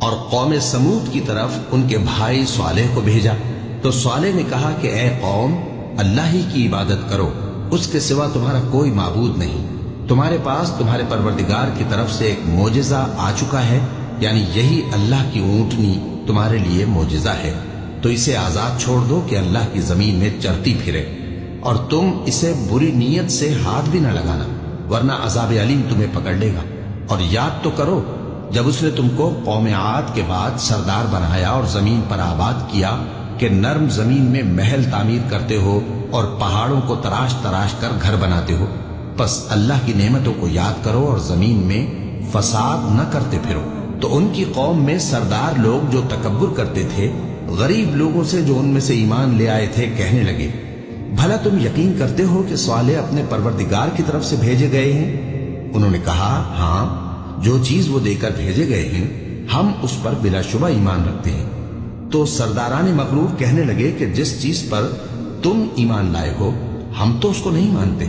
اور قوم سمود کی طرف ان کے بھائی صالح کو بھیجا تو صالح نے کہا کہ اے قوم، اللہ ہی کی عبادت کرو، اس کے سوا تمہارا کوئی معبود نہیں۔ تمہارے پاس تمہارے پروردگار کی طرف سے ایک معجزہ آ چکا ہے، یعنی یہی اللہ کی اونٹنی تمہارے لیے معجزہ ہے، تو اسے آزاد چھوڑ دو کہ اللہ کی زمین میں چرتی پھرے، اور تم اسے بری نیت سے ہاتھ بھی نہ لگانا، ورنہ عذاب علیم تمہیں پکڑ لے گا۔ اور یاد تو کرو جب اس نے تم کو قوم عاد کے بعد سردار بنایا اور زمین پر آباد کیا کہ نرم زمین میں محل تعمیر کرتے ہو اور پہاڑوں کو تراش تراش کر گھر بناتے ہو، پس اللہ کی نعمتوں کو یاد کرو اور زمین میں فساد نہ کرتے پھرو۔ تو ان کی قوم میں سردار لوگ جو تکبر کرتے تھے، غریب لوگوں سے جو ان میں سے ایمان لے آئے تھے، کہنے لگے، بھلا تم یقین کرتے ہو کہ صالح اپنے پروردگار کی طرف سے بھیجے گئے ہیں؟ انہوں نے کہا، ہاں، جو چیز وہ دے کر بھیجے گئے ہیں ہم اس پر بلا شبہ ایمان رکھتے ہیں۔ تو سرداران مغرور کہنے لگے کہ جس چیز پر تم ایمان لائے ہو ہم تو اس کو نہیں مانتے۔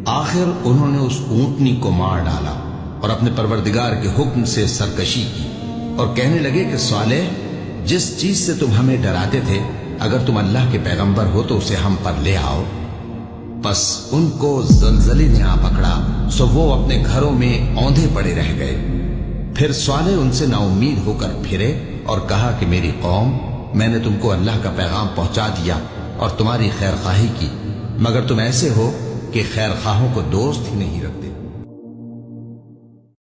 آخر انہوں نے اس اونٹنی کو مار ڈالا اور اپنے پروردگار کے حکم سے سرکشی کی، اور کہنے لگے کہ صالح، جس چیز سے تم ہمیں ڈراتے تھے، اگر تم اللہ کے پیغمبر ہو تو اسے ہم پر لے آؤ۔ پس ان کو زلزلے نے آ پکڑا، سو وہ اپنے گھروں میں اوندھے پڑے رہ گئے۔ پھر صالح ان سے نا امید ہو کر پھرے اور کہا کہ میری قوم، میں نے تم کو اللہ کا پیغام پہنچا دیا اور تمہاری خیر خواہی کی، مگر تم ایسے ہو کہ خیر خواہوں کو دوست ہی نہیں رکھتے۔